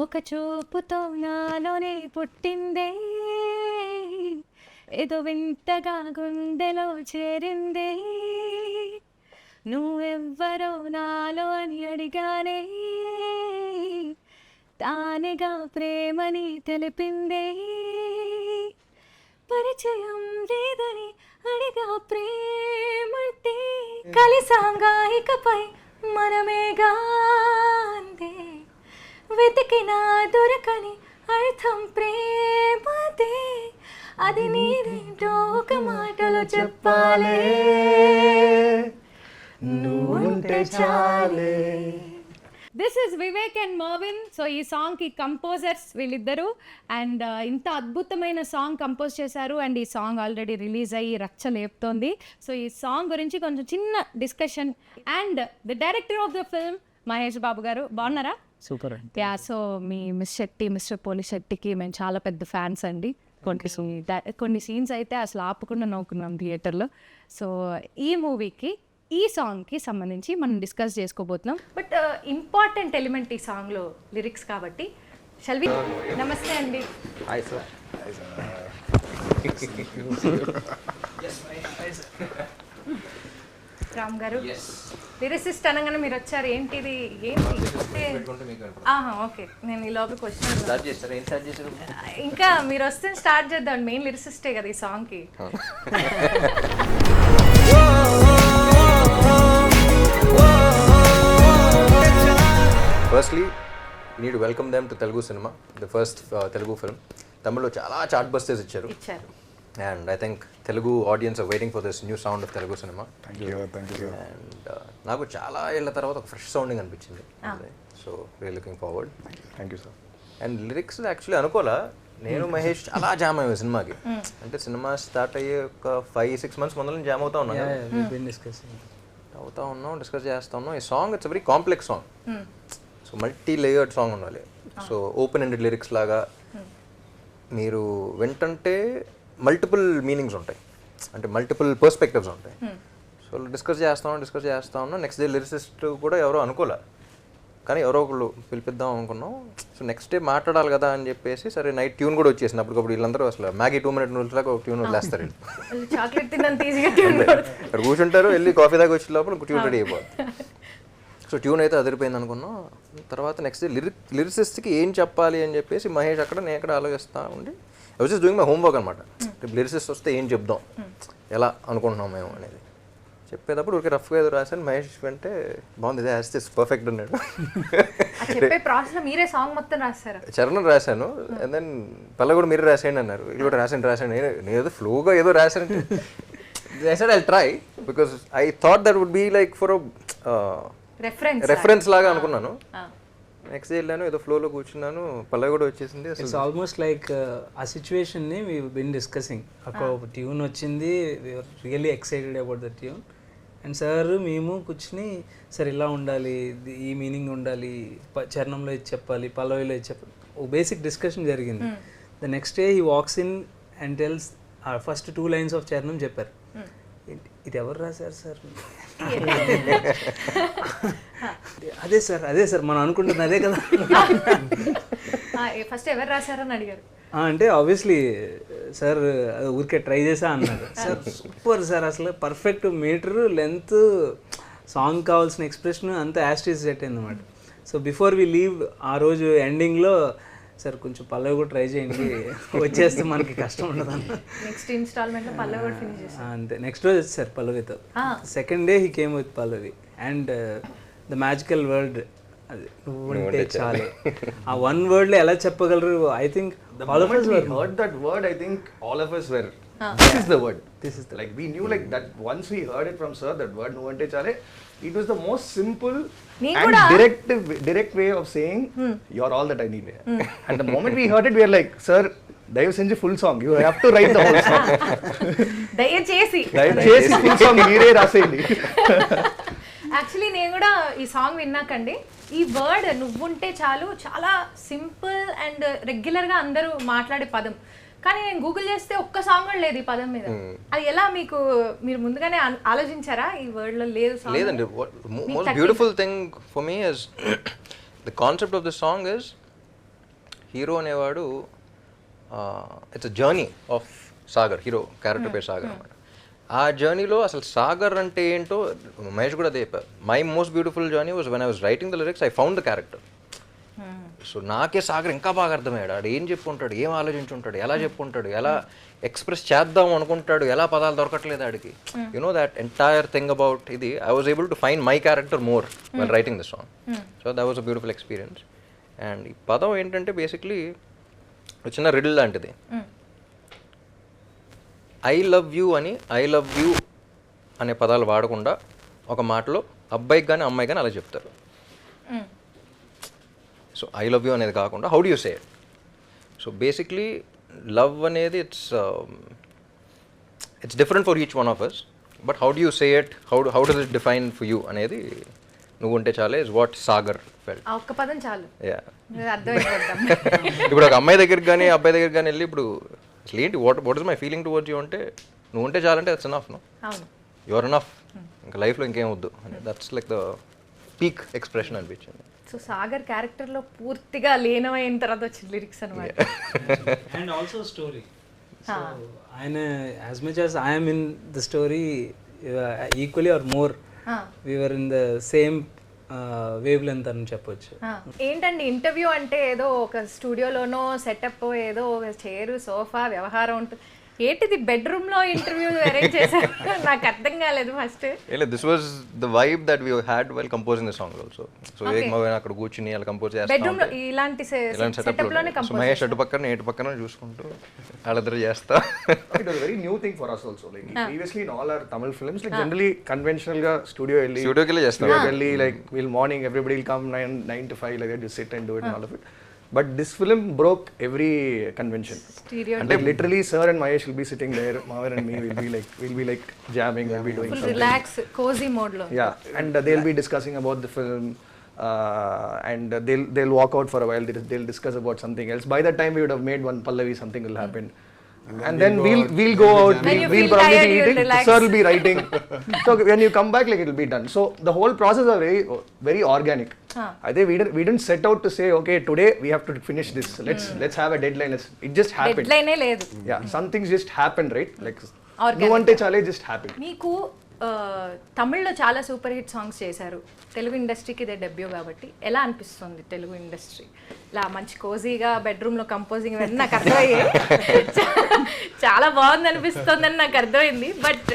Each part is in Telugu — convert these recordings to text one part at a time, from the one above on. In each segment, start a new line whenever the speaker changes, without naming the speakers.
ఒక చూపుతో నాలోనే పుట్టిందే, ఏదో వింతగా గుండెలో చేరిందే, నువ్వెవ్వరో నాలో అని అడిగానే, తానేగా ప్రేమని తెలిపిందే, పరిచయం లేదని అడిగా ప్రేమంటే, కలిసాంగా ఇకపై మనమేగా అందే, వెతికినా దొరకని అర్థం ప్రేమదే, అది నీదేంటో ఒక మాటలో చెప్పాలే, నువ్వుంటే చాలే. This is Vivek and Mervin. So ఈ సాంగ్కి కంపోజర్స్ వీళ్ళిద్దరూ, అండ్ ఇంత అద్భుతమైన సాంగ్ కంపోజ్ చేశారు. అండ్ ఈ సాంగ్ ఆల్రెడీ రిలీజ్ అయ్యి రచ్చ లేపుతోంది. సో ఈ సాంగ్ గురించి కొంచెం చిన్న discussion. And the director of the film Mahesh Babu గారు, బాగున్నారా?
సూపర్ అండి.
యా, సో మీ మిస్టర్ పోలి శెట్టికి మేము చాలా పెద్ద ఫ్యాన్స్ అండి. కొన్ని సీన్స్ అయితే అసలు ఆపకుండా నవ్వుకున్నాం థియేటర్లో. సో ఈ మూవీకి, ఈ సాంగ్కి సంబంధించి మనం డిస్కస్ చేసుకోబోతున్నాం. బట్ ఇంపార్టెంట్ ఎలిమెంట్ ఈ సాంగ్లో లిరిక్స్ కాబట్టి షల్వి. నమస్తే అండి.
Hi sir.
రామ్ గారు, లిరిసిస్ట్ అనగానే మీరు వచ్చారు, ఏంటిది ఓకే, నేను ఈ లోపలికి వచ్చాను. ఇంకా మీరు వస్తే స్టార్ట్ చేద్దాం. మెయిన్ లిరిసిస్టే కదా ఈ సాంగ్కి.
Firstly need welcome them to Telugu cinema, the first Telugu film. తమిళ్లో చాలా చార్ట్ బస్టర్స్ ఇచ్చారు. And I think Telugu audience are waiting for this new sound of Telugu cinema. And నాకు చాలా ఏళ్ళ తర్వాత ఒక ఫ్రెష్ సౌండింగ్ అనిపించింది. So we're looking forward.
Thank you sir.
And lyrics actually అనుకోలే, నేను మహేష్ చాలా జామ్ అయ్యాను సినిమాకి. అంటే సినిమా స్టార్ట్ అయ్యే ఒక 5-6 months ముందు జామ్ అవుతా ఉన్నాను, డిస్కస్ చేస్తా ఉన్నాం. ఈ song it's very complex song. So multi layered song ఉండాలి. సో ఓపెన్ ఎండెడ్ లిరిక్స్ లాగా మీరు వింటంటే మల్టిపుల్ మీనింగ్స్ ఉంటాయి, అంటే మల్టిపుల్ పర్స్పెక్టివ్స్ ఉంటాయి. సో డిస్కస్ చేస్తా ఉన్నాం. నెక్స్ట్ డే లిరిసిస్ట్ కూడా ఎవరో అనుకోలే, కానీ ఎవరో ఒకళ్ళు పిలిపిద్దాం అనుకున్నాం. సో నెక్స్ట్ డే మాట్లాడాలి కదా అని చెప్పేసి, సరే నైట్ ట్యూన్ కూడా వచ్చేసింది. అప్పటికప్పుడు వీళ్ళందరూ అసలు మ్యాగీ 2 minute రూల్స్ లాగా ఒక ట్యూన్ వదిలేస్తారు. అక్కడ కూర్చుంటారు, వెళ్ళి కాఫీ దాకా వచ్చే లోపల ట్యూన్ రెడీ అయిపోతుంది. సో ట్యూన్ అయితే అదిరిపోయింది అనుకున్నాం. తర్వాత నెక్స్ట్ డే లిరిసిస్ట్కి ఏం చెప్పాలి అని చెప్పేసి మహేష్ అక్కడ, నేను ఎక్కడ ఆలోచిస్తా ఉండి, I was just doing my homework అనమాట. లిరిసిస్ట్ వస్తే ఏం చెప్దాం, ఎలా అనుకుంటున్నాం మేము అనేది చెప్పేటప్పుడు ఊరికే రఫ్గా ఏదో రాశాను. మహేష్ అంటే బాగుంది, ఇదే యాజ్ దిస్ పర్ఫెక్ట్ అన్నాడు. చరణం రాశాను, అండ్ దెన్ పల్ల కూడా మీరు రాసేయండి అన్నారు. ఇది కూడా రాసాను. నేను ఏదో ఫ్లోగా ఏదో రాశాను. I said I'll try because I thought that would be like for a reference లాగా అనుకున్నాను. నెక్స్ట్ డే వెళ్ళాను, ఏదో ఫ్లోలో కూర్చున్నాను, పల్లవి కూడా వచ్చేసింది.
ఇట్స్ ఆల్మోస్ట్ లైక్ ఆ సిచ్యువేషన్ని వీ బిన్ డిస్కసింగ్. ఒక ట్యూన్ వచ్చింది, we're really excited about the tune. And sir మేము కూర్చుని, సార్ ఇలా ఉండాలి, ఈ మీనింగ్ ఉండాలి, చరణంలో ఇది చెప్పాలి, పల్లవిలో ఇది చెప్పాలి, ఓ బేసిక్ డిస్కషన్ జరిగింది. The next day he walks in and tells first 2 lines of చరణం చెప్పారు. ఇది ఎవరు రాశారు సార్? అదే సార్ మనం అనుకుంటుంది అదే కదా.
ఫస్ట్ ఎవరు రాశారని అడిగారు.
అంటే ఆబ్వియస్లీ సార్ ఊరికే ట్రై చేసా అన్నారు. సార్ సూపర్ సార్, అసలు పర్ఫెక్ట్ మీటర్ లెంత్, సాంగ్ కావాల్సిన ఎక్స్ప్రెషన్ అంతా యాస్టీస్ సెట్ అయింది అనమాట. సో బిఫోర్ వి లీవ్ ఆ రోజు ఎండింగ్లో, సార్ కొంచెం పల్లవి కూడా ట్రై చేయండి, వచ్చేస్తే మనకి కష్టం ఉండదు అన్న.
నెక్స్ట్ ఇన్స్టాల్మెంట్లో పల్లవి కూడా ఫినిష్ చేశారు.
అంతే, నెక్స్ట్ రోజు వచ్చేసారు పల్లవితో. Second day he came with Pallavi and the magical word, అది నువ్వు ఉంటే చాలే. ఆ 1 word లో ఎలా చెప్పగలరు? I think all of us
heard that word. I think all of us were, this is the word, like we knew like that once we heard it from sir, that word nu ante chale, it was the most simple and direct way of saying you're all that I need. And the moment we heard it, we were like, sir, దయచేసి full song you have to right the whole song. దయచేసి ఫుల్ సాంగ్ మీరే రాసేయండి.
యాక్చువల్లీ నేను కూడా ఈ సాంగ్ విన్నాకండి, ఈ వర్డ్ నువ్వుంటే చాలు చాలా సింపుల్ అండ్ రెగ్యులర్గా అందరూ మాట్లాడే పదం, కానీ నేను గూగుల్ చేస్తే ఒక్క సాంగ్ కూడా లేదు ఈ పదం మీద. అది ఎలా మీకు, మీరు ముందుగానే ఆలోచించారా ఈ వర్డ్ లో? లేదు,
లేదండి. Most beautiful thing for me is the concept of the song is hero అనేవాడు it's a journey of Sagar, hero character పేరు సాగర్ అనమాట. ఆ జర్నీలో అసలు సాగర్ అంటే ఏంటో మహేష్ కూడా అదే చెప్పారు. My most beautiful journey was when I was writing the lyrics I found the character. So నాకే సాగర్ ఇంకా బాగా అర్థమయ్యాడు. ఆడు ఏం చెప్పుకుంటాడు, ఏం ఆలోచించుంటాడు, ఎలా చెప్పుకుంటాడు, ఎలా ఎక్స్ప్రెస్ చేద్దాం అనుకుంటాడు, ఎలా పదాలు దొరకట్లేదు ఆడికి. You know that entire thing about ఇది I was able to find my character more when writing this song. So that was a beautiful experience. And ఈ పదం ఏంటంటే బేసిక్లీ చిన్న రిడిల్ లాంటిది. ఐ లవ్ యూ అని ఐ లవ్ యూ అనే పదాలు వాడకుండా ఒక మాటలో అబ్బాయికి కానీ అమ్మాయి కానీ అలా చెప్తారు. సో ఐ లవ్ యూ అనేది కాకుండా how do you say it. So basically love అనేది it's different for each one of us, but how do you say it, how does it define for you అనేది నువ్వు ఉంటే చాలే ఇస్ వాట్ సాగర్ ఫెల్ట్.
ఒక్క పదం చాలు,
యా.
అర్థమైపోతాం.
ఇప్పుడు ఒక అమ్మాయి దగ్గరికి కానీ అబ్బాయి దగ్గరికి కానీ వెళ్ళి ఇప్పుడు అసలు ఏంటి what is my feeling towards you అంటే నువ్వు ఉంటే చాలంటే that's enough. No, your enough, ఇంకా లైఫ్లో ఇంకేం వద్దు అని. That's like the peak expression అనిపించింది.
సో సాగర్ క్యారెక్టర్లో పూర్తిగా లీనమైన తర్వాత వచ్చిన లిరిక్స్ అనమాట.
And also story. సో ఆయన as much as I'm in the story equally or more we're in the same wavelength అని చెప్పొచ్చు.
ఏంటండి ఇంటర్వ్యూ అంటే ఏదో ఒక స్టూడియోలోనో సెటప్, ఏదో ఒక చైరు సోఫా వ్యవహారం ఉంటుంది. ఏంటిది బెడ్రూమ్ లో ఇంటర్వ్యూ అరేంజ్ చేశారు? నాకు అర్థం కాలేదు first.
This was the vibe that we had while composing the song also. So అక్కడ కూర్చుని అలా కంపోజ్ చేస్తాం
బెడ్రూమ్ లో ఇలాంటి సెటప్ లోనే కంపోజ్.
మహేష్ అటు పక్కన ఇటు పక్కన చూసుకుంటూ వాళ్ళిద్దరు చేస్తా.
It was a very new thing for us also. Like previously in all our Tamil films, like generally conventional ga studio
స్టూడియోకి చేస్తాం.
like we'll morning everybody will come 9 to 5 like that, you sit and do it and all of it. But this film broke every convention. And like literally sir and Mahesh will be sitting there, Mavar and me we'll be like jamming, we'll be doing
full
something.
Relax, cozy mode lo.
Yeah, and they'll be discussing about the film, and they'll walk out for a while, they'll discuss about something else. By that time we would have made one Pallavi, something will happen. And then we'll go out, we'll probably be eating, sir will be writing. So when you come back, like it will be done. So the whole process is very organic. I think we didn't set out to say, okay, today we have to finish this. Let's have a deadline. It just happened.
Deadline ఏ లేదు.
Yeah, some things just happened, right? Like no ante chale just happened.
మీకు తమిళ్లో చాలా సూపర్ హిట్ సాంగ్స్ చేశారు. తెలుగు ఇండస్ట్రీకి ఇదే డెబ్యూ కాబట్టి ఎలా అనిపిస్తుంది తెలుగు ఇండస్ట్రీ? ఇలా మంచి కోజీగా బెడ్రూమ్లో కంపోజింగ్ ఇవన్నీ నాకు అర్థమయ్యాయి. చాలా బాగుంది అనిపిస్తుందని నాకు అర్థమైంది. But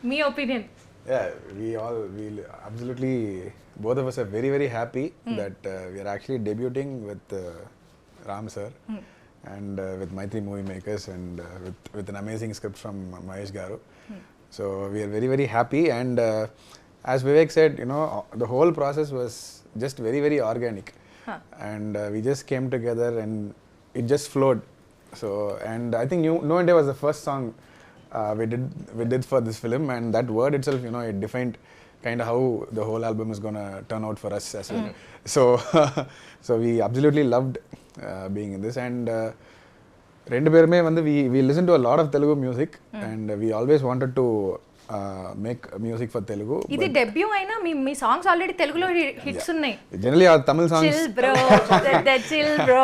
me opinion?
Yeah, we absolutely, both of us are very, very happy that we are actually debuting with Ram sir and with Maitri Movie Makers and with an amazing script from Mahesh Garu. So we are very, very happy, and as Vivek said, you know, the whole process was just very, very organic. And we just came together and it just flowed. So, and I think No India was the first song we did for this film, and that word itself, you know, it defined kind of how the whole album is going to turn out for us as well. So we absolutely loved being in this, and rendu perume vandu we listen to a lot of Telugu music, and we always wanted to make music for Telugu.
ఇది డెబ్యూ అయినా మీ సాంగ్స్ ఆల్రెడీ తెలుగులో హిట్స్ ఉన్నాయి.
Generally our Tamil songs,
chill bro, chill bro.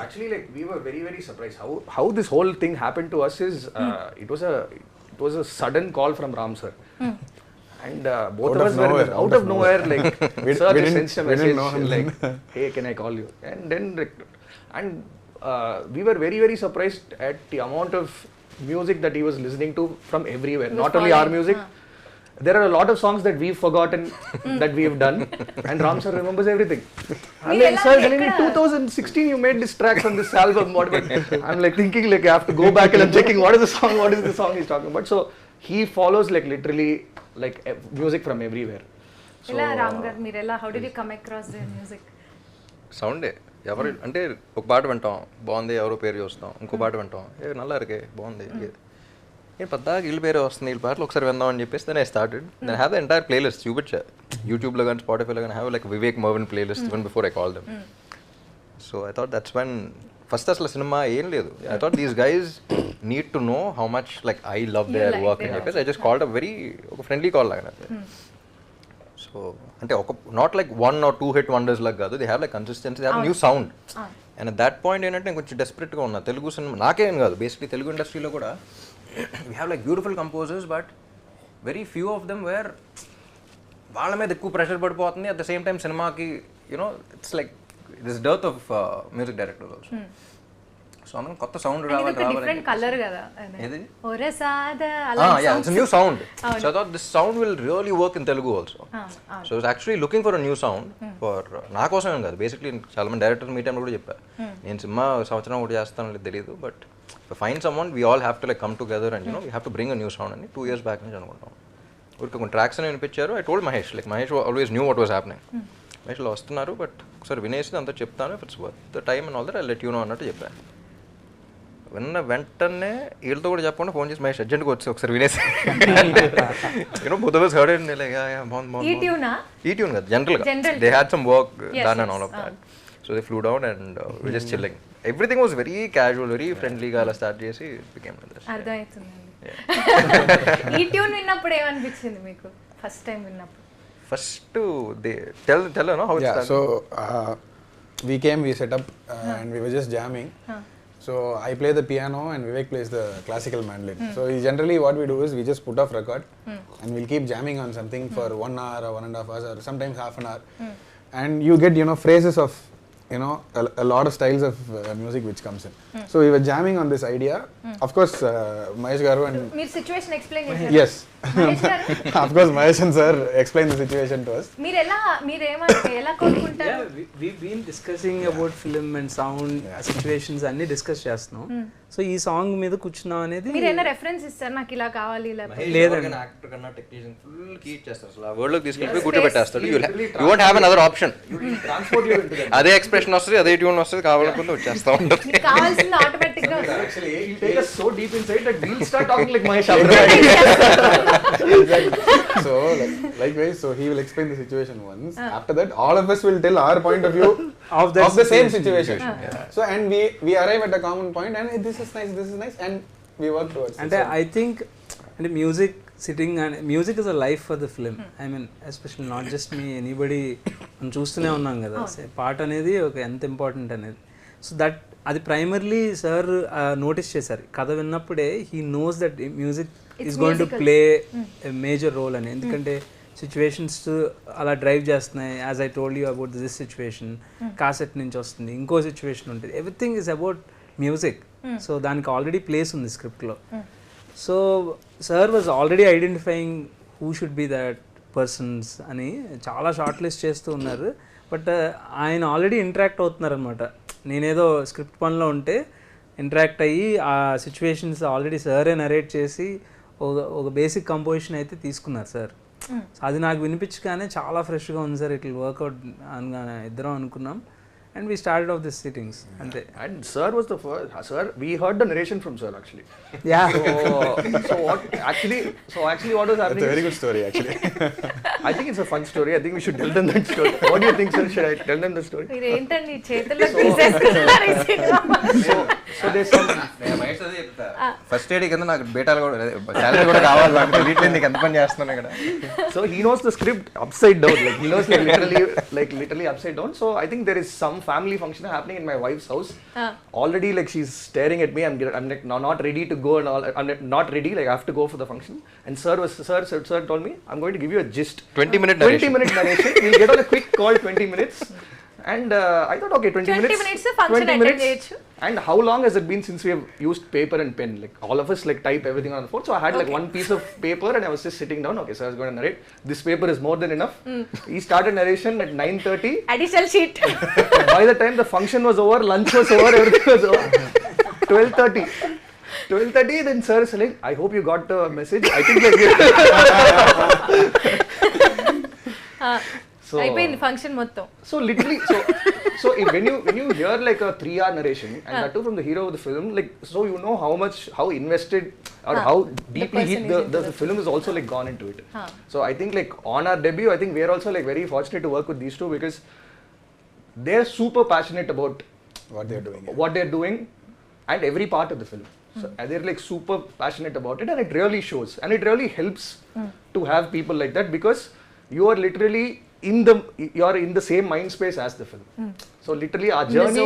Actually, like we were very, very surprised how this whole thing happened to us. Is it was a sudden call from Ram sir. And both
out
of
of
us were
nowhere,
out of nowhere, like sir
we
just
didn't-
sent a
we didn't
message
know him
like,
then.
hey, can I call you? And then we were very, very surprised at the amount of music that he was listening to from everywhere. Not only our music. There are a lot of songs that we've forgotten that we've done, and Ram sir remembers everything. And then sir telling me 2016 you made this track from this album. I'm like thinking like I have to go back and I'm checking what is the song he's talking about. So he follows like literally like music from everywhere.
ఎలా రామ్ గారు మీరు ఎలా how did you come across the music?
సౌండే ఎవరు అంటే ఒక పాట వింటాం బాగుంది, ఎవరో పేరు చూస్తాం, ఇంకో పాట వింటాం నల్లా ఇరికే బాగుంది, నేను పద్దాక వీళ్ళ పేరే వస్తుంది, వీళ్ళ పాటలు ఒకసారి విందాం అని చెప్పేసి then I started. Then have the entire playlist చూపించా యూట్యూబ్లో కానీ స్పాటిఫైలో కానీ have like Vivek Mervin playlist even before I call them. So I thought that's when first అసలు సినిమా ఏం లేదు. I thought these guys need to know how much like I love their work అని చెప్పేసి I just called a very ఒక ఫ్రెండ్లీ కాల్ లాగా. సో సో అంటే ఒక not like 1 or 2 hit wonders లాగా కాదు, they have like consistency, they have new sound. And at that point ఏంటంటే నేను కొంచెం డెస్పరేట్గా ఉన్నా తెలుగు సినిమా, నాకేం కాదు బేసిక్లీ తెలుగు ఇండస్ట్రీలో కూడా we have like beautiful composers, but very few of them were వాళ్ళ మీద ఎక్కువ ప్రెషర్ పడిపోతుంది. అట్ ద సేమ్ టైం సినిమాకి you know it's like this dearth of music directors also. So అందులో కొత్త సౌండ్ రావాలి
డిఫరెంట్ కలర్ కదా
ఏది
ఒరే సాదా
yeah, it's a new sound. So I thought this sound will really work in Telugu also. So I was actually looking for a new sound for నా కోసమేం కాదు, బేసిక్లీ చాలా మంది డైరెక్టర్ మీ టైంలో కూడా చెప్పారు నేను సినిమా సంవత్సరం ఒకటి చేస్తాను తెలియదు, but fine someone we all have to like come together and we have to bring a new sound అని 2 years బ్యాక్ నుంచి అనుకుంటాం. ఊరికి కొన్ని ట్రాక్స్ అని వినిపించారు. I told Mahesh, like Mahesh always knew what was happening. మహేష్లో వస్తున్నారు బట్ ఒకసారి వినేసి అంతా చెప్తాను, if it's worth the time and all that I let you know అన్నట్టు చెప్పాను. విన్న వెంటనే వీళ్ళతో కూడా చెప్పకుండా ఫోన్ చేసి మహేష్ అర్జెంట్గా వచ్చి ఒకసారి వినేసి you know both of us heard it and like బాగుంది ఈ ట్యూన్ కదా జనరల్గా they had some work done and all of that. So they flew down and we just chilling, everything was very casual, very ఫ్రెండ్లీగా అలా స్టార్ట్ చేసి బికేమ్
అర్థమవుతుందండి. ఈ ట్యూన్ విన్నప్పుడు ఏమనిపించింది మీకు ఫస్ట్ టైం విన్నప్పుడు?
First they tell no how it started.
So we came, we set up and we were just jamming. So I play the piano and Vivek plays the classical mandolin. So generally what we do is we just put off record and we'll keep jamming on something for 1 hour or 1.5 hours or sometimes half an hour. And you get phrases of a lot of styles of music which comes in. So we were jamming on this idea. Of course Mahesh garu and
మీరు సిచువేషన్ ఎక్స్ప్లెయిన్ చేశారు?
yes of course Mahesh and sir explained the situation to us.
మీరు ఎలా కోరుకుంటారు?
we've been discussing about film and sound situations అన్ని డిస్కస్ చేస్తున్నాం. సో ఈ సాంగ్ మీద కూర్చున్నాం అనేది
మీరు ఏమైనా రెఫరెన్స్ ఇస్తారు నాకు ఇలా కావాలి ఇలా
లేదండి, యాక్టర్ కన్నా టెక్నీషియన్ ఫుల్ కీప్ చేస్తారు, అసలు ఆ వర్డ్ లోకి తీసుకెళ్ళి గుర్తుపెట్టేస్తాడు. You won't have another option, అదే ఎక్స్ప్రెషన్ వస్తుంది, అదే ట్యూన్ వస్తుంది, కావాలనుకుంటే వచ్చేస్తా ఉంటుంది.
మీకు కావాల్సింది ఆటోమేటిక్ గా
Actually, he'll take us so deep inside that we'll start talking like Mahesh.
Exactly. So likewise, so he will explain the situation once. After that, all of us will tell our point of view of the same situation. So and we arrive at a common point and this is nice and we work towards it.
అంటే ఐ థింక్ అంటే music sitting and music is a life for the film. I mean especially not just me anybody మనం చూస్తూనే ఉన్నాం కదా పాట అనేది ఒక ఎంత ఇంపార్టెంట్ అనేది. సో దట్ అది ప్రైమర్లీ సార్ నోటీస్ చేశారు కథ విన్నప్పుడే. He knows that music is going to play a major role అని, ఎందుకంటే సిచ్యువేషన్స్ అలా డ్రైవ్ చేస్తున్నాయి. As I told you about this situation, cassette నుంచి వస్తుంది, ఇంకో సిచ్యువేషన్ ఉంటుంది, everything is about music. So దానికి ఆల్రెడీ ప్లేస్ ఉంది స్క్రిప్ట్లో. So sir was already identifying who should be that persons అని చాలా షార్ట్ లిస్ట్ చేస్తూ ఉన్నారు. బట్ ఆయన ఆల్రెడీ ఇంటరాక్ట్ అవుతున్నారు అనమాట. నేనేదో స్క్రిప్ట్ పనిలో ఉంటే ఇంటరాక్ట్ అయ్యి ఆ సిచ్యువేషన్స్ ఆల్రెడీ సారే నరేట్ చేసి ఒక బేసిక్ కంపోజిషన్ అయితే తీసుకున్నారు సార్. అది నాకు వినిపించగానే చాలా ఫ్రెష్గా ఉంది సార్, ఇట్ విల్ వర్కౌట్ అనగానే ఇద్దరం అనుకున్నాం. And we started off these sittings.
And sir was the first. Sir, we heard the narration from sir actually.
Yeah.
So what actually what was happening?
It's a very good story actually.
I think it's a fun story. I think we should tell them that story. What do you think, sir? Should I tell them the story?
మీరు ఏంటండి చేతుల్లో తీసేస్తున్నారు ఈ cinema?
So there's some.
Mahesh అదే చెప్తా, ఫస్ట్ ఎయిడ్ కింద నాకు బేటాలు కూడా శాలరీ కూడా కావాలి, నాకు వీటిని నీకు ఎంత పని చేస్తున్నాను ఇక్కడ.
So he knows the script upside down. Like he knows literally upside down. So I think there is some family function happening in my wife's house. Already like she's staring at me. I'm like not ready to go and all. I'm not ready. Like I have to go for the function. And sir told me I'm going to give you a gist.
20-minute
narration. We'll get on a quick call 20 minutes. And I thought okay 20 minutes
function attend cheyochu.
And how long has it been since we have used paper and pen? Like all of us like type everything on the phone. So I had like one piece of paper and I was just sitting down. Okay, so I was going to narrate. This paper is more than enough. He started narration at 9:30.
Additional sheet.
By the time the function was over, lunch was over, everything was over. 12:30 then sir is like, I hope you got the message. I think like
So అయిపోయింది ఫంక్షన్ మొత్తం.
So literally so when you hear like a 3-hour narration and that too from the hero of the film, like so you know how invested or how deeply the film is also like gone into it. So I think like on our debut I think we are also like very fortunate to work with these two because they're super passionate about what they're doing and every part of the film. So they're like super passionate about it and it really shows and it really helps to have people like that because you are literally you're in the same mind space as the film. So literally our journey,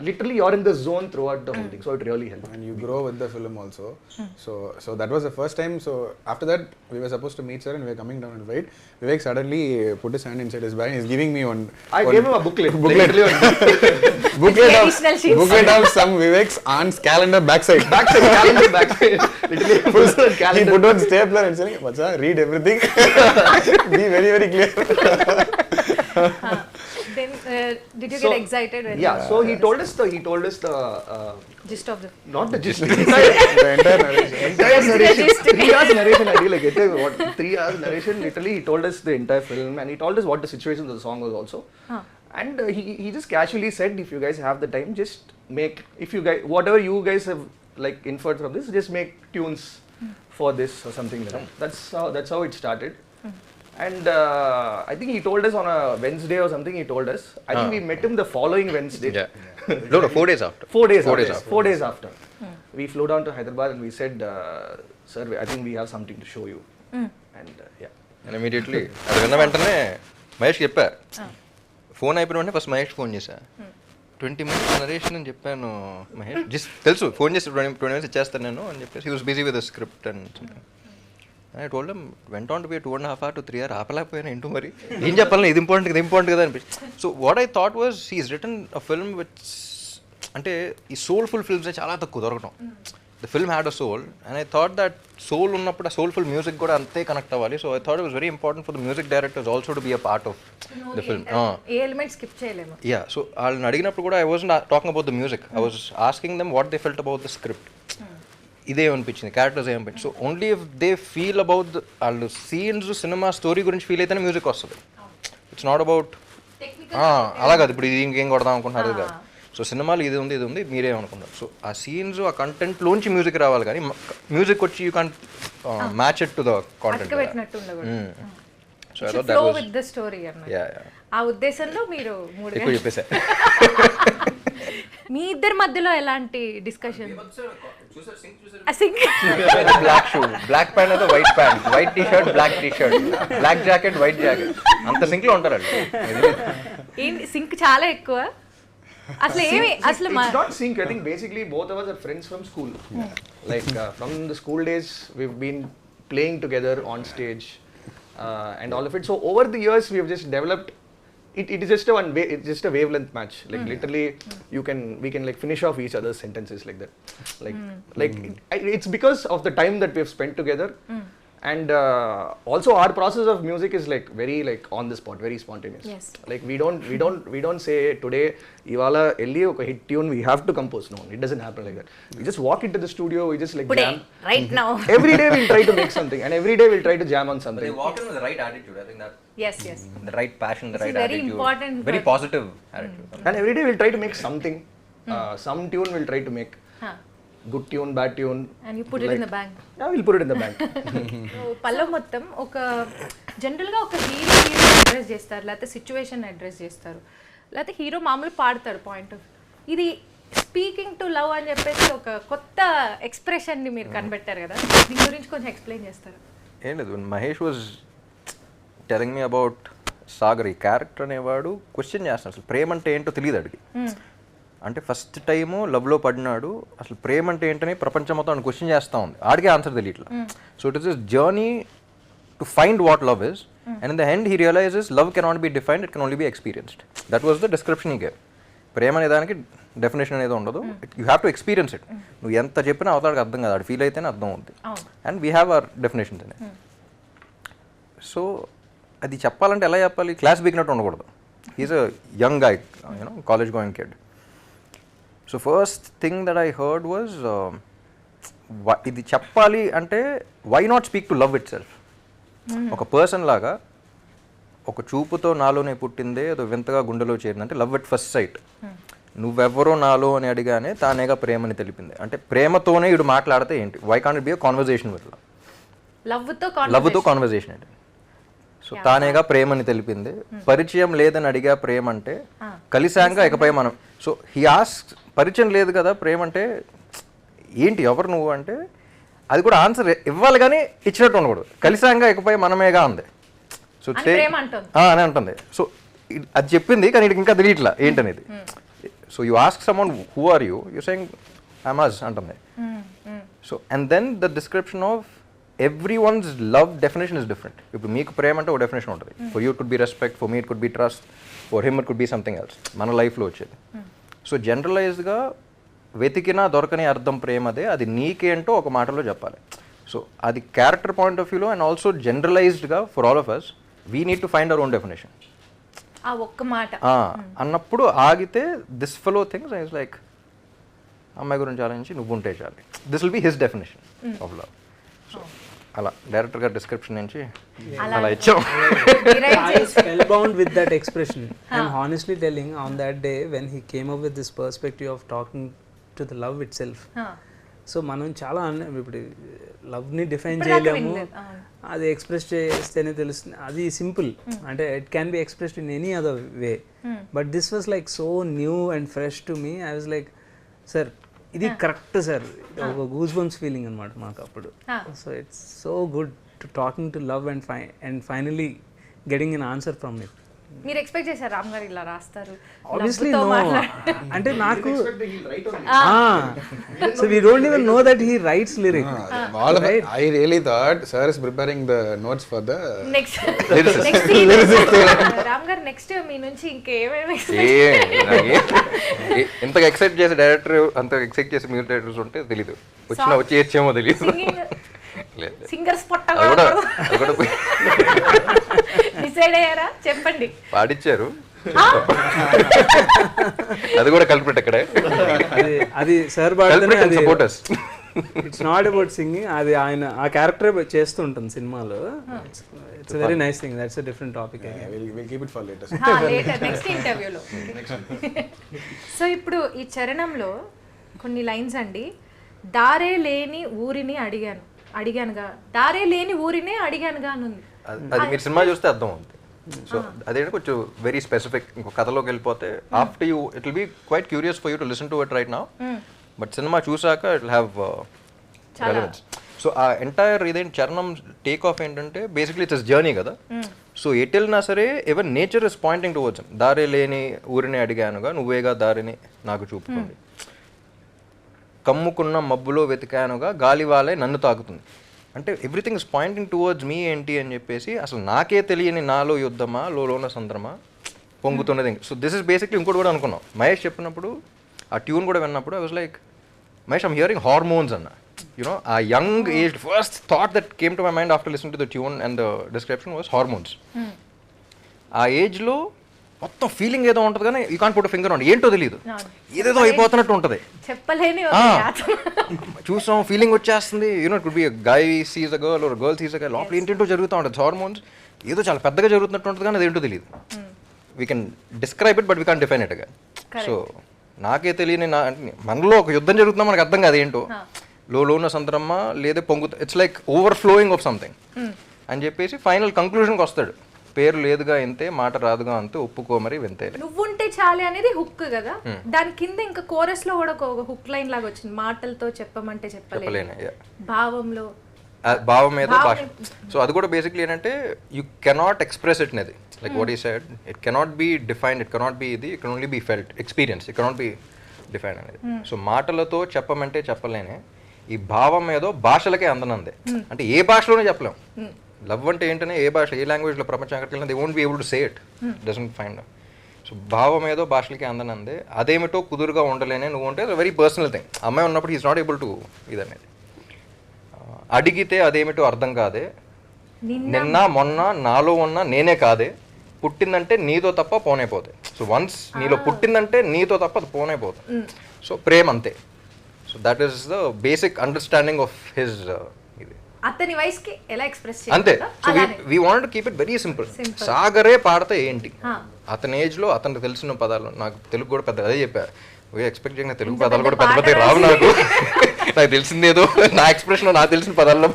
literally you're in the zone throughout the whole thing. So it really helped.
And you grow with the film also. So that was the first time. So after that, we were supposed to meet sir and we were coming down and wait. Vivek suddenly put his hand inside his bag and he's giving me one.
I gave him a booklet.
booklet of some Vivek's aunt's calendar backside.
Calendar backside. Literally
He put on stapler and saying, "Bacha, read everything. Be very, very clear."
Then did you get excited when
so he told us the
gist of the
not the gist,
The entire narration.
entire narration. 3 hours narration. I really get it. What 3 hours narration? Literally, he told us the entire film and he told us what the situation of the song was also. And he just casually said, if you guys have the time, just make, if you guys, whatever you guys have like inferred from this, just make tunes for this or something like that. That's how it started. And I think he told us on a Wednesday or something. He told us. I think we met him the following Wednesday.
No, 4 days after.
4 days after. 4 days after. We flew down to Hyderabad and we said, sir, I think we have something to show you. And
and immediately అది విన్న వెంటనే మహేష్కి చెప్పా. ఫోన్ అయిపోయిన వెంటనే ఫస్ట్ మహేష్ ఫోన్ చేశా. 20 minutes నరేషన్ అని చెప్పాను. మహేష్ జస్ట్ తెలుసు ఫోన్ చేసి 20 minutes ఇచ్చేస్తాను నేను అని చెప్పేసి he was busy with the script and something. I told him went on to be 2.5 hours to 3 hours ఆపలేకపోయాను ఏంటో మరి ఏం చెప్పాలి, ఇది ఇంపార్టెంట్ కదా అనిపించింది. So what I thought was he's written a film which అంటే ఈ సోల్ఫుల్ ఫిల్మ్స్ చాలా తక్కువ దొరకడం. The film had a soul and I thought that soul ఉన్నప్పుడు ఆ సోల్ఫుల్ మ్యూజిక్ కూడా అంతే కనెక్ట్ అవ్వాలి. So I thought it was very important for the music directors also to be a part of the film.
ఏ ఎలిమెంట్ స్కిప్ చేయలేము.
యా, సో వాళ్ళని అడిగినప్పుడు కూడా I wasn't talking about the music, I was asking them what they felt about the script. ఇదేమనిపించింది, క్యారెక్టర్స్ ఏమనిపించింది. So only if they feel about వాళ్ళు సీన్స్ సినిమా స్టోరీ గురించి ఫీల్ అయితేనే మ్యూజిక్ వస్తుంది. ఇట్స్ నాట్ అబౌట్ అలా కాదు ఇప్పుడు ఇది ఇంకేం కొడదాం అనుకుంటున్నారు కాదు. సో సినిమాలు ఇది ఉంది మీరేమనుకున్నారు. సో ఆ సీన్స్ ఆ కంటెంట్లోంచి మ్యూజిక్ రావాలి కానీ మ్యూజిక్ వచ్చి you can't match it to the content. So I thought that was
with the story అన్నమాట. ఆ ఉద్దేశంలో మీరు
ఎక్కువ చెప్పేసా.
మీ ఇద్దరి మధ్యలో ఎలాంటి discussion?
Black shoe, black pant అయితే white pant, white T shirt, black T shirt, black jacket, white jacket, అంత సింక్ లో ఉంటారండి.
సింక్ చాలా ఎక్కువ. అసలు ఏమి అసలు
it's not sync. I think basically both of us are friends from school. Like from the school days we've been playing together on stage and all of it. So over the years we have just developed it is just it's just a wavelength match. Like literally we can like finish off each other's sentences like that. Like it's because of the time that we have spent together. And also our process of music is like very like on the spot, very spontaneous.
Yes.
Like we don't say today ivala elli oka hit tune we have to compose. No, it doesn't happen like that. We just walk into the studio, we just like jam
right now.
Every day we'll try to make something and every day we'll try to jam on something.
They walk in with the right attitude. I think that
yes
the right passion, the right
very
attitude,
important
very positive attitude.
And every day we'll try to make something. Some tune we'll try to make. Good tune, bad tune,
and you put it in the bank.
Yeah, we'll put it in the bank.
Pallavi మొత్తం ఒక జనరల్గా ఒక హీరో అడ్రస్ చేస్తారు, లేకపోతే సిచ్యువేషన్ అడ్రస్ చేస్తారు, లేకపోతే హీరో మామూలు పాడతారు పాయింట్ ఆఫ్. ఇది స్పీకింగ్ టు లవ్ అని చెప్పేసి ఒక కొత్త ఎక్స్ప్రెషన్ని మీరు కనిపెట్టారు కదా, దీని గురించి కొంచెం ఎక్స్ప్లెయిన్ చేస్తారు.
ఏం లేదు, Mahesh was telling me about Sagar. ఈ క్యారెక్టర్ అనేవాడు క్వశ్చన్ చేస్తాడు, అసలు ప్రేమ అంటే ఏంటో తెలియదు అడిగి. అంటే ఫస్ట్ టైము లవ్లో పడినాడు, అసలు ప్రేమ అంటే ఏంటని ప్రపంచం మొత్తం క్వశ్చన్ చేస్తూ ఉంది, ఆడికే ఆన్సర్ తెలియట్లా. So it is this journey to find what love is and in the end he realises love cannot be defined, it can only be experienced. That was the description he gave. ప్రేమ అనే దానికి డెఫినేషన్ అనేది ఉండదు, you have to experience it. నువ్వు ఎంత చెప్పినా అవతాడికి అర్థం కాదు, ఆడు ఫీల్ అయితేనే అర్థం అవుతుంది. And we have our definitions in it. So అది చెప్పాలంటే ఎలా చెప్పాలి, క్లాస్ బిగినట్టు ఉండకూడదు. He's a young guy, you know, college going kid. So first thing that I heard was ఇది చెప్పాలి అంటే why not speak to love itself. ఒక పర్సన్ లాగా ఒక చూపుతో నాలోనే పుట్టిందే ఏదో వింతగా గుండెలో చేరిందంటే లవ్ ఎట్ ఫస్ట్ సైట్. నువ్వెవరో నాలో అని అడిగానే తానేగా ప్రేమని తెలిపింది. అంటే ప్రేమతోనే ఇడు మాట్లాడితే ఏంటి, why can't it be a conversation with లవ్తో కాన్వర్జేషన్ అంటే. సో తానేగా ప్రేమని తెలిపింది, పరిచయం లేదని అడిగా ప్రేమ అంటే, కలిసాంగా ఇకపై మనం. సో హీ ఆస్క్, పరిచయం లేదు కదా ప్రేమ అంటే ఏంటి, ఎవరు నువ్వు అంటే, అది కూడా ఆన్సర్ ఇవ్వాలి కానీ ఇచ్చినట్టు ఉండకూడదు. కలిసాంగా ఇకపై మనమేగా అంది. సో
అని ప్రేమ అంటుంది.
అని అంటుంది. సో అది చెప్పింది కానీ ఇది ఇంకా తెలియట్లా ఏంటనేది. So you ask someone who are you saying I'm as అంటుంది. So and then the description of everyone's love definition is different. ఇప్పుడు మీకు ప్రేమ అంటే ఒక డెఫినేషన్ ఉంటుంది. For you it could be respect, for me it could be trust, for him it could be something else మన లైఫ్లో వచ్చేది. సో జనరలైజ్డ్గా వెతికినా దొరకని అర్థం ప్రేమదే, అది నీకేంటో ఒక మాటలో చెప్పాలి. సో అది క్యారెక్టర్ పాయింట్ ఆఫ్ వ్యూలో అండ్ ఆల్సో జనరలైజ్డ్గా for all of us we need to find our own definition.
ఆ ఒక్క మాట
అన్నప్పుడు ఆగితే this fellow things I like అమ్మాయి గురించి ఆలోచించి నువ్వు ఉంటే చాలు, this will be his definition of love. So అలా డైరెక్టర్ గారి డిస్క్రిప్షన్ నుంచి అలా ఇచ్చాం.
I spellbound with that expression. I'm honestly telling, on that day when he came up with this perspective of talking to the love itself. So మనం చాలా ఇప్పుడు లవ్ని డిఫైన్ చేయలేము, అది ఎక్స్ప్రెస్ చేస్తేనే తెలుస్తుంది, అది సింపుల్. అంటే it can be expressed in any other way, but this was like so new and fresh to me. I was like sir ఇది కరెక్ట్ సార్, ఒక గూస్ బంప్స్ ఫీలింగ్ అనమాట మాకు అప్పుడు. So it's so good to talking to love and finally getting an answer from it.
మీరు ఎక్స్పెక్ట్ చేశారు రామ్ గారు ఇలా రాస్తారు?
Obviously no. అంటే నాకు so we don't even know that he writes lyrics.
All of it, I really thought sir is preparing the notes for the
next Ram గారు నెక్స్ట్ మీ నుంచి ఇంకేమేమి
ఇంతగా ఎక్సైట్ చేసే డైరెక్టర్ అంత ఎక్సైట్ చేసే మ్యూజిక్ డైరెక్టర్స్ ఉంటే తెలీదు, వచ్చి ఏమో తెలియదు.
సింగర్స్
అది కూడా
డిసైడ్ అయ్యారా? చెప్పండి.
పాడిచ్చారు, అది కూడా కల్పిట్ అక్కడే.
అది సార్ పాడితేనే అది
supporters.
It's not about singing, అది ఆయన ఆ క్యారెక్టర్ చేస్తూ ఉంటుంది సినిమాలో. It's very nice thing. That's a different topic.
we'll keep it for later.
Later next ఇంటర్వ్యూలో. సో ఇప్పుడు ఈ చరణంలో కొన్ని లైన్స్ అండి. దారే లేని ఊరిని అడిగానుగా, దారే లేని ఊరినే అడిగానుగా అని ఉంది.
అది మీరు సినిమా చూస్తే అర్థం అవుతుంది. సో అదేంటి కొంచెం వెరీ స్పెసిఫిక్. ఇంకో కథలోకి వెళ్ళిపోతే after you it will be quite curious for you to listen to it right now, but సినిమా చూసాక it will have relevance. So ఆ ఎంటైర్ ఇదేంటి చరణం టేక్ ఆఫ్ ఏంటంటే బేసిక్లీ ఇట్స్ జర్నీ కదా. సో ఎటు వెళ్ళినా సరే even nature is pointing towards. దారే లేని ఊరిని అడిగానుగా, నువ్వేగా దారిని నాకు చూపుతుంది, కమ్ముకున్న మబ్బులో వెతికానుగా, గాలివాలే నన్ను తాకుతుంది. అంటే everything is pointing towards me ఏంటి అని చెప్పేసి అసలు నాకే తెలియని నాలో యుద్ధమా లోన సంద్రమా పొంగుతున్నది. సో దిస్ ఇస్ బేసిక్లీ ఇంకోటి కూడా అనుకున్నాం. మహేష్ చెప్పినప్పుడు ఆ ట్యూన్ కూడా విన్నప్పుడు I was like Mahesh I'm hearing hormones అన్న. యునో ఆ young age first thought that came to my mind after listening to the tune and the description was hormones. ఆ ఏజ్లో మొత్తం ఫీలింగ్ ఏదో ఉంటుంది కానీ you can't put a finger on, ఏంటో తెలియదు, ఏదేదో అయిపోతున్నట్టు ఉంటుంది,
చెప్పలేని
చూసాం ఫీలింగ్ వచ్చేస్తుంది. You know it could be guy sees a girl or girl sees a guy, లోపల ఏంటంటో జరుగుతూ ఉంటుంది. హార్మోన్స్ ఏదో చాలా పెద్దగా జరుగుతున్నట్టు ఉంటుంది కానీ అదేంటో తెలియదు. We can describe it but we can't define it again. So నాకే తెలియని మనలో ఒక యుద్ధం జరుగుతున్నా మనకు అర్థం కాదు ఏంటో, లోన సంతరమ్మ లేదా పొంగుతా, it's like overflowing of something అని చెప్పేసి ఫైనల్ కంక్లూజన్కి వస్తాడు. పేరు లేదుగా ఎంతే, మాట రాదుగా అంతే, ఒప్పుకో మరి వింతే.
నువ్వుంటే చాలే అనేది హుక్ కదా, దాని కింద ఇంకా కోరస్ లో కూడా ఒక హుక్ లైన్ లాగా వచ్చింది. మాటలతో చెప్పమంటే చెప్పలేను, భావంలో
భావం ఏదో భాష. సో అది కూడా బేసిక్లీ ఏంటంటే యూ కెనాట్ ఎక్స్ప్రెస్ ఇట్ అనేది, like what he said, it cannot be defined, it cannot be ఇది, it can only be felt experience, it cannot be define అనేది. సో మాటలతో చెప్పమంటే చెప్పలేనే, ఈ భావం ఏదో భాషలకే అందనందే. అంటే ఏ భాషలోనే చెప్పలేం. లవ్ అంటే ఏంటనే ఏ భాష, ఏ లాంగ్వేజ్లో ప్రపంచం ఎక్కడికి వెళ్ళినా they won't be able to say it, doesn't find. So భావం ఏదో భాషలకి అందనందే, అదేమిటో కుదురుగా ఉండలేనే నువ్వు అంటే వెరీ పర్సనల్ థింగ్. అమ్మాయి ఉన్నప్పుడు ఈజ్ నాట్ ఏబుల్ టు ఇదనేది. అడిగితే అదేమిటో అర్థం కాదే, నిన్న మొన్న నాలో ఉన్న నేనే కాదే, పుట్టిందంటే నీతో తప్ప పోనైపోతాయి. సో వన్స్ నీలో పుట్టిందంటే నీతో తప్ప అది పోనైపోతుంది. సో ప్రేమ అంతే. So that is the basic understanding of his ఇది.
అతని వయసుకి ఎలా ఎక్స్ప్రెస్
అంతే. So we want to keep it very simple. సాగరే పాడితే ఏంటి, అతని ఏజ్ లో అతనికి తెలిసిన పదాలు. నాకు తెలుగు కూడా పెద్ద అదే చెప్పా, ఎక్స్పెక్ట్ చేయకుండా తెలుగు పదాలు కూడా పెద్ద పెద్ద రావు నాకు. నాకు తెలిసిందేదో నా ఎక్స్ప్రెషన్ నాకు తెలిసిన పదాల్లో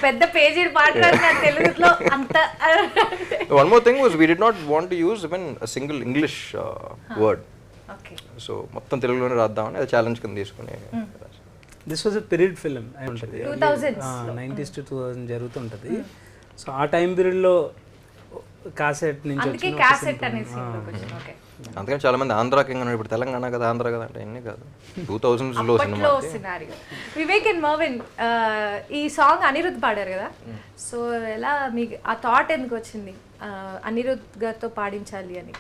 పెద్ద పేజీ మాట్లాడుతున్నారు తెలుగులో అంత.
One more thing was we did not want to use even single English word. So మొత్తం తెలుగులోనే రాద్దామని అది ఛాలెంజ్ కింద తీసుకుని.
This was a period film ఉంటుంది
2000s
90s to 2000 జరుగుతుంటుంది. సో ఆ టైం పీరియడ్లో కాసెట్ నుంచి
అందుకే క్యాసెట్ అనేసి ఓకే.
అందుకని చాలా మంది ఆంధ్రా కింగ్ అన్నాడు, ఇప్పుడు తెలంగాణ కదా ఆంధ్ర కదా అంటే అన్నీ కాదు 2000s లో cinema.
Scenario Vivek and Marvin ఈ సాంగ్ అనిరుద్ధ్ పాడారు కదా, సో ఎలా మీకు ఆ థాట్ ఎందుకు వచ్చింది అనిరుద్ధ్ గారితో పాడించాలి అని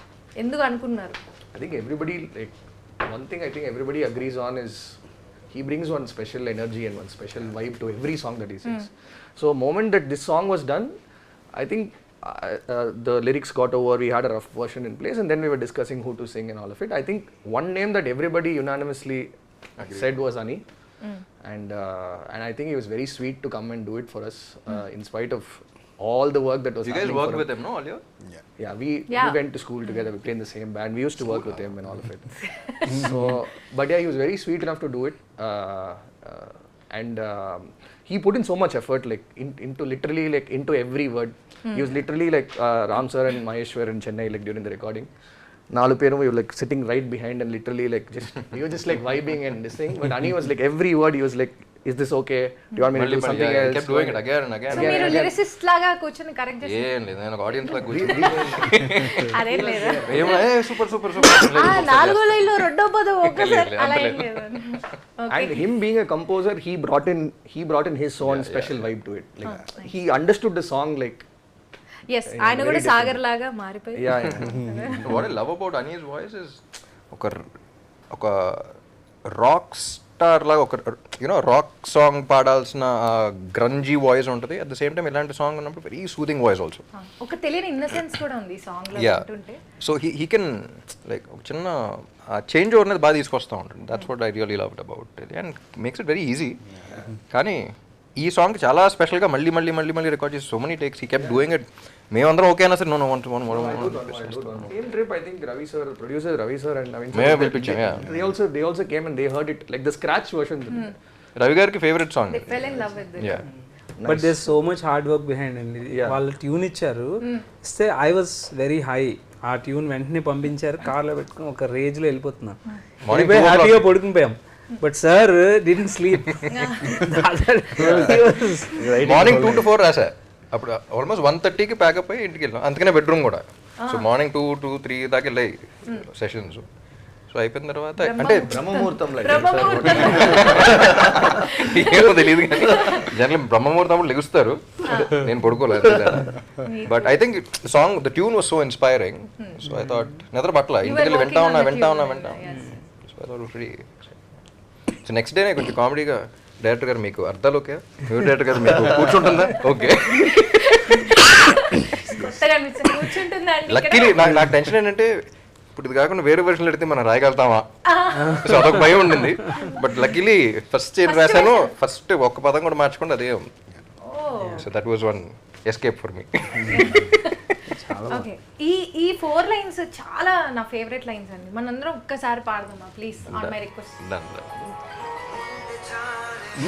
ఎందుకు అనుకున్నారు?
I think everybody, like, one thing I think everybody agrees on is he brings one special energy and one special vibe to every song that he sings. So moment that this song was done, I think the lyrics got over, we had a rough version in place, and then we were discussing who to sing and all of it. I think one name that everybody unanimously said was Ani, and I think he was very sweet to come and do it for us, in spite of all the work that was happening.
You guys worked with him, no, all year?
Yeah, we went to school together, we played in the same band, we used to work with him and all of it. So, but yeah, he was very sweet enough to do it, and he put in so much effort, like into literally like into every word. He was literally like Ram sir and Mahesh were in Chennai like during the recording. Nalu peru we were like sitting right behind and literally like just we were just like vibing and this thing. But Ani was like every word he was like, is this okay? Do you want me to do something else?
Kept doing it again and again.
So మీరు లిరిసిస్ట్ లాగా కూర్చొని కరెక్ట్ చేసి
ఏం లేదు, నేను ఆడియన్స్ లా కూర్చొని
అదేం లేదా
సూపర్ సూపర్ సూపర్
నాలుగో లైన్లో రెండో పదం ఒక్కసారి అలా ఏం లేదు.
And him being a composer, he brought in his own special vibe to it. Like he understood the song like.
Yes ఆయన కూడా సాగర్ లాగా మారిపోయి.
What I love about Ani's voice is ఒక రాక్ స్టార్ లాగా ఒక రాక్ సాంగ్ పాడాల్సిన గ్రంజీ వాయిస్ ఉంటుంది, అట్ ద సేమ్ టైం ఇలాంటి సాంగ్ ఉన్నప్పుడు వెరీ సూదింగ్ వాయిస్ ఆల్సో.
ఒక తెలియని ఇన్నసెన్స్ కూడా ఉంది ఈ సాంగ్ లో వింటుంటే.
సో హీ కెన్ లైక్ ఒక చిన్న చేంజ్ ఓవర్ అనేది బాగా తీసుకొస్తూ ఉంటుంది. That's what I really loved about it and makes it very easy. కానీ ఈ సాంగ్ చాలా స్పెషల్గా మళ్ళీ మళ్ళీ మళ్ళీ మళ్ళీ రికార్డ్ చేసి so many takes he kept doing it. మేమందరం ఓకే అయినా సరే
Same trip, I think Ravi sir, producer Ravi sir and Naveen
May have
sir,
picture, yeah.
they also came and they heard it like the scratch version.
Ravi గారికి favourite song.
They fell in love with it.
Yeah.
But there so much hard work behind అండి. వాళ్ళు ట్యూన్ ఇచ్చారు, ఇస్తే ఐ వాజ్ వెరీ హై. ఆ ట్యూన్ వెంటనే పంపించారు, కార్లో పెట్టుకుని ఒక రేంజ్లో వెళ్ళిపోతున్నాం, హ్యాపీగా పడుకుని పోయాం. But sir didn't sleep.
Morning 2 to 4 రాసా, అప్పుడు ఆల్మోస్ట్ 1:30కి ప్యాకప్ అయ్యి ఇంటికి వెళ్ళాం. అందుకనే బెడ్రూమ్ కూడా. సో మార్నింగ్ 2 to 3 దాకా వెళ్ళాయి సెషన్స్. సో అయిపోయిన తర్వాత అంటే
బ్రహ్మముహూర్తం
ఏమో తెలియదు కానీ జనరల్ బ్రహ్మముహూర్తం లెగుస్తారు, నేను పడుకోలేదు. But I think song the tune was so inspiring. So I thought నిద్ర పట్ల ఇంటికి వెళ్ళి వింటా ఉన్నా. So I thought very. So next డేనే కొంచెం కామెడీగా డైరెక్టర్ గారు మీకు అర్థాలు ఓకే, న్యూ డైరెక్టర్ గారు మీకు కూర్చుంటుందా ఓకే. లక్కీలీ నాకు టెన్షన్ ఏంటంటే ఇప్పుడు ఇది కాకుండా వేరే వర్షన్లు పెడితే మనం రాయగలుగుతామా, సో అదొక భయం ఉండింది. బట్ లక్కీలీ ఫస్ట్ ఏం రాశాను, ఫస్ట్ ఒక్క పదం కూడా మార్చుకోండి అదే ఉంది. So that was one escape for me.
Okay, ఈ 4 లైన్స్ చాలా నా ఫేవరెట్ లైన్స్ అండి. మనందరం ఒక్కసారి పాడదామా ప్లీజ్, ఆన్ మై రిక్వెస్ట్.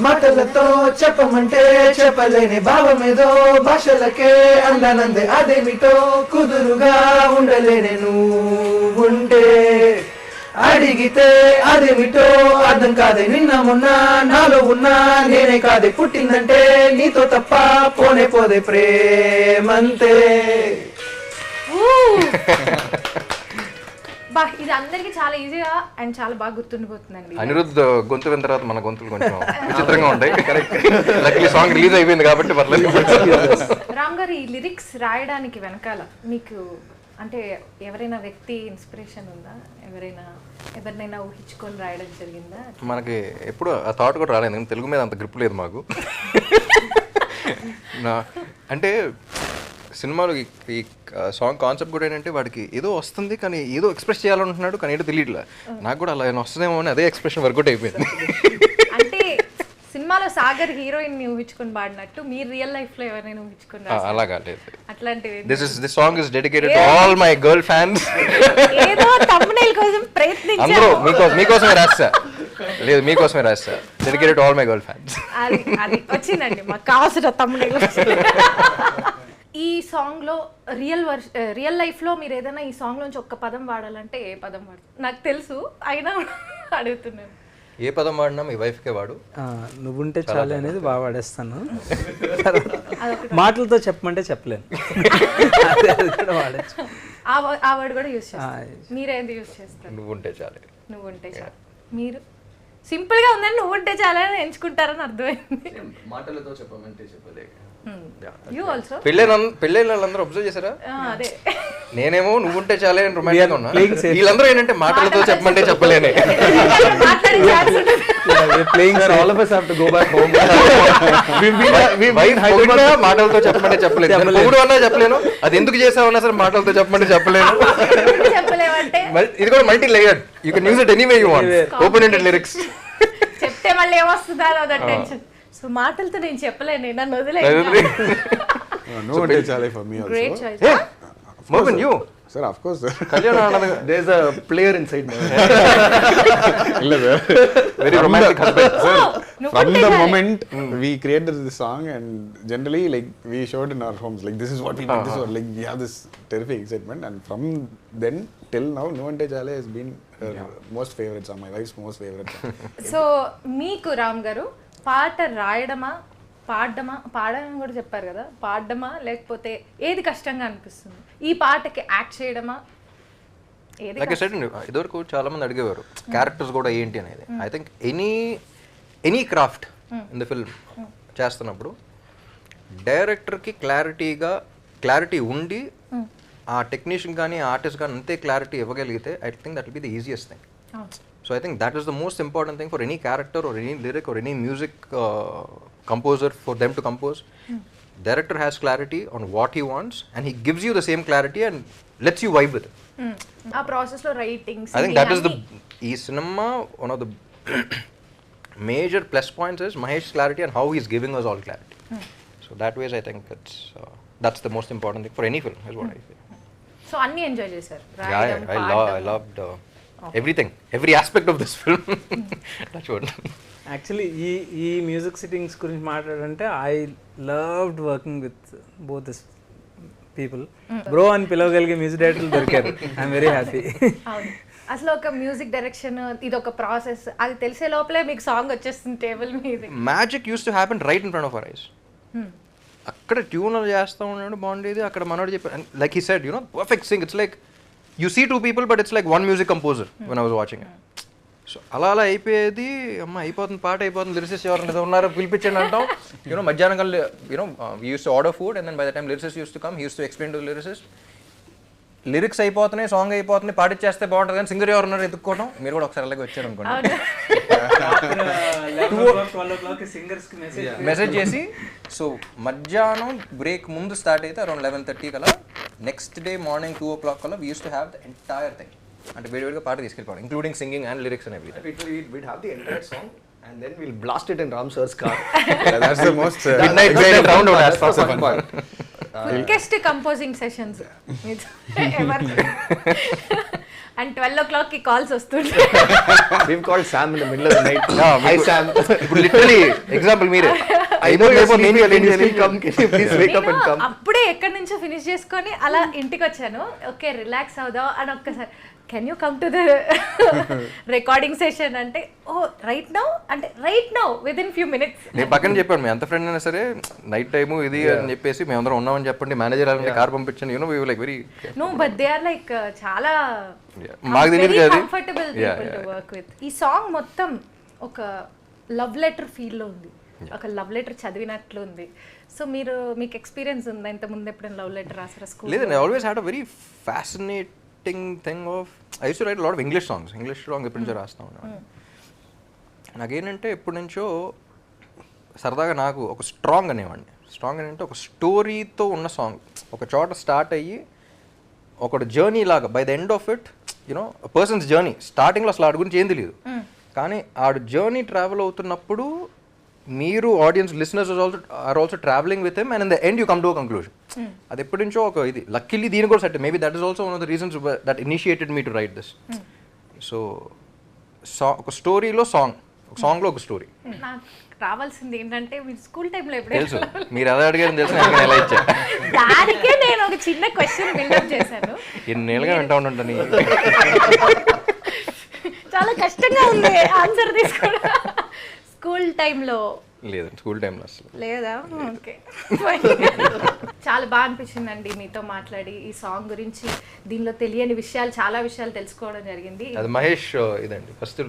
మాటలతో చెప్పమంటే చెప్పలేని భావమేదో, భాషలకే అందనందే అదేమిటో, కుదురుగా ఉండలేనే నువ్వుంటే, అడిగితే అదేమిటో అర్థం కాదే, నిన్న మొన్న నాలో ఉన్నా నేనే కాదే, పుట్టిందంటే నీతో తప్ప పోనే పోదే ప్రేమంతే.
బా, ఇది అందరికి చాలా ఈజీగా అండ్ చాలా బాగా గుర్తుండిపోతుందండి.
అనిరుద్ధ్ గొంతు విన్న తర్వాత మన గొంతులు కొంచెం విచిత్రంగా ఉంటాయి. లక్కీ సాంగ్ రిలీజ్ అయిపోయింది కాబట్టి పర్లేదు.
రామ్ గారు, ఈ లిరిక్స్ రాయడానికి వెనకాల మీకు అంటే ఎవరైనా వ్యక్తి ఇన్స్పిరేషన్ ఉందా? ఎవరినైనా ఊహించుకొని రాయడం జరిగిందా?
మనకి ఎప్పుడు ఆ థాట్ కూడా రాలేదు, ఎందుకంటే తెలుగు మీద అంత గ్రిప్ లేదు మాకు. అంటే సినిమాలో ఈ సాంగ్ కాన్సెప్ట్ కూడా ఏంటంటే వాడికి ఏదో వస్తుంది కానీ ఏదో ఎక్స్ప్రెస్ చేయాలనుకుంటున్నాడు కానీ ఏదో తెలియట్లే. నాకు కూడా అలా వస్తుందేమో అని అదే ఎక్స్ప్రెషన్ వర్కౌట్ అయిపోయింది.
అంటే సినిమాలో సాగర్ హీరోయిన్ ని ఊహించుకొని పాడినట్టు మీరు రియల్ లైఫ్ లో ఎవరైనా ఊహించుకొని
అలాగా లేదు.
అట్లాంటివి
this song is dedicated to all my girl fans.
ఏదో thumbnail కోసం ప్రయత్నించారు.
అందరూ మీకోసమే రాస్తా. లేదు, మీకోసమే రాస్తా. Dedicated to all my girl fans.
అది వచ్చిందండి మాకు కావాల్సిన thumbnail. ఈ సాంగ్ లో రియల్ లైఫ్ లో మీరు ఏదైనా ఈ సాంగ్ నుంచి ఒక్క పదం వాడాలంటే ఏ పదం వాడు? నాకు తెలుసు అయినా అడుగుతున్నాను.
ఏ పదం వాడినా మీ వైఫ్కే వాడు.
నువ్వుంటే చాలు అనేది బాగా వాడేస్తాను. మాటలతో చెప్పమంటే చెప్పలేను. అది కూడా వాడచ్చు.
ఆ వర్డ్ కూడా యూస్ చేస్తారు. మీరేంది యూస్ చేస్తారు?
నువ్వుంటే చాలే.
నువ్వుంటే చాలు. మీరు సింపుల్ గా ఉందని నువ్వుంటే చాలని ఎంచుకుంటారని అర్థమైంది.
మాటలతో చెప్పమంటే చెప్పలే.
యూ ఆల్సో
పెళ్ళైన వాళ్ళందరూ అబ్జర్వ్ చేశారా?
అదే
నేనేమో నువ్వుంటే చాలే అని రొమాంటిక్ ఉన్నా, వీళ్ళందరూ ఏంటంటే మాటలతో చెప్పమంటే చెప్పలేనే.
All of us have to go back home.
మాటలతో చెప్పమంటే చెప్పలేదు, మూడు అన్నా చెప్పలేను, అది ఎందుకు చేసావన్నా సరే మాటలతో చెప్పమంటే చెప్పలేను.
చెప్పలేమంటే
ఇది కూడా multi layered, you can use it anyway you want. Open ended lyrics
చెప్తే మళ్ళీ ఏమొస్తుందా అదో టెన్షన్. సో మాటలతో నేను చెప్పలేను, నన్ను వదిలే.
నువ్వుంటే చాలే for me also.
Great choice.
Mervin, you
Sir, of course, sir.
There's a player inside me.
Illa sir.
very romantic husband.
From the moment we created this song, and generally like we showed in our homes, like this is what we did, this was like we have this terrific excitement, and from then till now Nuante Chale has been her most favorite song, my wife's most favorite song.
So మీకు రామ్ గారు పాట రాయడమా పాడమని కూడా చెప్పారు కదా, పాడడమా లేకపోతే ఏది కష్టంగా అనిపిస్తుంది? ఈ పాటకి యాక్ట్ చేయడమా?
లైక్ ఐ సెడ్, ఇదివరకు చాలా మంది అడిగేవారు క్యారెక్టర్స్ కూడా ఏంటి అనేది. I think any craft in the film చేస్తున్నప్పుడు డైరెక్టర్కి క్లారిటీ ఉండి ఆ టెక్నీషియన్ కానీ ఆర్టిస్ట్ కానీ అంతే క్లారిటీ ఇవ్వగలిగితే I think that will be the easiest thing. So I think that is the most important thing for any character or any lyric or any music composer, for them to compose. Director has clarity on what he wants and he gives you the same clarity and lets you vibe with it.
ఆ ప్రాసెస్ లో writing,
I think that is ఈ cinema, one of the major plus points is Mahesh's clarity and how he's giving us all clarity. So that ways I think that's the most important thing for any film is what I feel.
So అన్ని ఎంజాయ్ చేశారు?
I loved everything, every aspect of this film. That's what.
Actually ఈ మ్యూజిక్ సిట్టింగ్స్ గురించి మాట్లాడంటే I loved working with both this people. Bro అని పిలవగలిగే మ్యూజిక్ డైరెక్టర్లు దొరికారు. I'm very happy.
అవును, అసలు ఒక మ్యూజిక్ డైరెక్షన్ ఇది ఒక ప్రాసెస్, అది తెలిసే లోపలే మీకు సాంగ్ వచ్చేస్తుంది టేబుల్ మీద.
Magic used to happen right in front of our eyes. అక్కడ ట్యూన్ చేస్తూ ఉన్నాడు బాగుండేది, అక్కడ మనోడు చెప్పాడు, like he said, perfect Singh. It's like you see two people but it's like one music composer when I was watching it. So అలా అయిపోయేది. అమ్మ అయిపోతుంది, పాట అయిపోతుంది, లిరిసిస్ట్ ఎవరైనా ఏదో ఉన్నారో పిలిపించండి అంటాం. మధ్యాహ్నం కల్లా we used to order food and then by the time lyricist used to come, he used to explain to the lyricist, lyrics అయిపోతున్నాయి, సాంగ్ అయిపోతున్నాయి, పాటిచ్చేస్తే బాగుంటుంది కానీ సింగర్ ఎవరు ఉన్నారు ఎత్తుక్కోవడం. మీరు కూడా ఒకసారి అలాగే వచ్చారు అనుకోండి, మెసేజ్ చేసి. సో మధ్యాహ్నం బ్రేక్ ముందు స్టార్ట్ అయితే అరౌండ్ 11:30 కల్లా నెక్స్ట్ డే మార్నింగ్ 2 o'clock కల్లా we use to have the entire thing. అంటే వేడివేడిగా పాట తీసుకెళ్ళిపోవడం, including singing and lyrics and everything.
We'd have the entire song and then we'll blast it in Ram sir's car.
That's the most
exciting round of that.
That's the fun part.
Quickest composing sessions ever. And 12 o'clock కి కాల్స్ వస్తుంటాయి.
We've called Sam in the middle of the night. Hi Sam.
ఇప్పుడు లిటరలీ ఎగ్జాంపుల్ మీరే
అప్పుడే ఎక్కడి నుంచో ఫినిష్ చేసుకొని అలా ఇంటికి వచ్చాను. ఓకే రిలాక్స్ అవుదాం అని ఒక్కసారి, can you come to the recording session అంటే, ఓ రైట్ నౌ అంటే right now with in few minutes.
నేను పక్కన చెప్పాను, మీ ఎంత ఫ్రెండ్ అయినా సరే నైట్ టైము ఇది అని చెప్పేసి మేమందరం ఉన్నామని చెప్పండి, మేనేజర్ అలాంటి కార్ పంపించండి. We like very
no but they are like చాలా
మాకు తెలియదు కదా,
comfortable people to work with. ఈ సాంగ్ మొత్తం ఒక లవ్ లెటర్ ఫీల్ లో ఉంది, ఒక లవ్ లెటర్ చదివినట్లు ఉంది. సో మీకు ఎక్స్పీరియన్స్ ఉందా ఇంత ముందు ఎప్పుడైనా లవ్ లెటర్ రాసారా స్కూల్?
లేదండి, I always had a very fascinating thing of I use to right lot of English songs ఎప్పటి నుంచో రాస్తా ఉన్నాను. నాకేంటంటే ఎప్పటి నుంచో సరదాగా నాకు ఒక స్ట్రాంగ్ అనేవాడిని. స్ట్రాంగ్ అంటే ఒక స్టోరీతో ఉన్న సాంగ్, ఒక చోట స్టార్ట్ అయ్యి ఒక జర్నీ లాగా, by the end of it persons journey, స్టార్టింగ్లో అసలు ఆడి గురించి ఏం తెలియదు, కానీ ఆడు జర్నీ ట్రావెల్ అవుతున్నప్పుడు మీరు audience listeners are also travelling with him and in the end you come to a conclusion. అది ఎప్పటి నుంచో ఒక ఇది, లక్కీలీ దీని కూడా set, maybe that is also one of the reasons that initiated me to write this. So ఒక స్టోరీలో సాంగ్, ఒక సాంగ్లో ఒక స్టోరీ.
నాకు రావాల్సింది ఏంటంటే మీరు స్కూల్ టైంలో
తెలుసు, మీరు ఎలా అడిగారని తెలుసు, నేను ఎలా ఇచ్చా.
దానికే నేను ఒక చిన్న క్వశ్చన్ బిల్డప్ చేశాను.
ఎన్నేళ్ళుగా వింటా ఉంటాను.
చాలా కష్టంగా ఉంది ఉంది ఆన్సర్ తీసుకోవడం. స్కూల్ టైంలో
లేదండి, స్కూల్ టైంలో అసలు.
లేదా? ఓకే. చాలా బాగా అనిపించిందండి మీతో మాట్లాడి. ఈ సాంగ్ గురించి దీనిలో తెలియని విషయాలు, చాలా విషయాలు తెలుసుకోవడం జరిగింది.
అది మహేష్ ఇదండి ఫస్ట్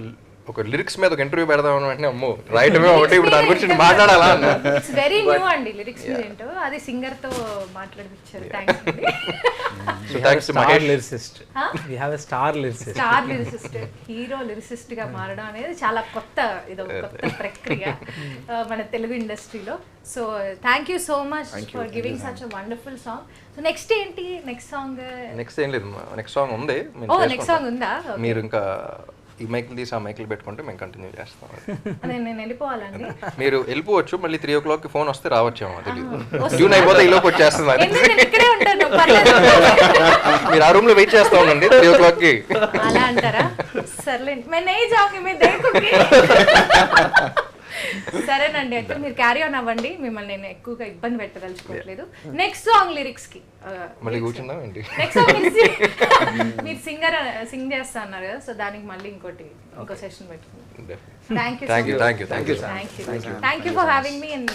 ఒక లిరిక్స్ మీద ఒక ఇంటర్వ్యూ పెడదాం అంటే అమ్మో రాయటమే ఒకటి, ఇప్పుడు దాని గురించి మాట్లాడాలా అన్న.
ఇట్స్ వెరీ న్యూ అండి లిరిక్స్ మీద ఏంటో, అది సింగర్ తో మాట్లాడిపించారు. థ్యాంక్స్ అండి.
So thanks to Mahesh.
Lyricist, we have a star lyricist.
Star lyricist, hero lyricist గా మారడం అనేది చాలా కొత్త, ఇది ఒక కొత్త ప్రక్రియ మన తెలుగు ఇండస్ట్రీలో. So thank you so much for giving such a wonderful song. So next ఏంటి? నెక్స్ట్ సాంగ్
ఏం లేదు, నెక్స్ట్ సాంగ్ ఉంది.
ఓ నెక్స్ట్ సాంగ్ ఉందా?
మీరు ఇంకా ఈ మైకులు తీసి ఆ మైకులు పెట్టుకుంటే మేము కంటిన్యూ చేస్తాం.
నేను వెళ్ళిపోవాలండి.
మీరు వెళ్ళిపోవచ్చు, మళ్ళీ 3 o'clock ఫోన్ వస్తే రావచ్చేమో తెలియదు. జూన్ అయిపోతే ఈ లోపు వచ్చేస్తుంది.
ఇక్కడే ఉంటాను, పర్లేదు.
మీరు ఆ రూమ్ లో వెయిట్ చేస్తా ఉండండి 3 o'clock కి.
అలా అంటారా? సర్లేండి, मैं नहीं जाऊंगी, मैं देखूंगी. సరేనండి, అయితే మీరు క్యారీ ఆన్ అవ్వండి. మిమ్మల్ని నేను ఎక్కువగా ఇబ్బంది పెట్టదలుచుకోవట్లేదు. నెక్స్ట్ సాంగ్ లిరిక్స్ కి
మళ్ళీ కూర్చుందాం ఏంటి?
నెక్స్ట్ సాంగ్ మీరు సింగ్ చేస్తా అన్నారు కదా, సో దానికి మళ్ళీ ఇంకో సెషన్ పెట్టుకుందాం. Thank you for having me and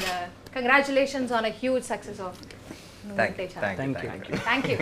congratulations on a huge success of.
Thank you.
Thank you.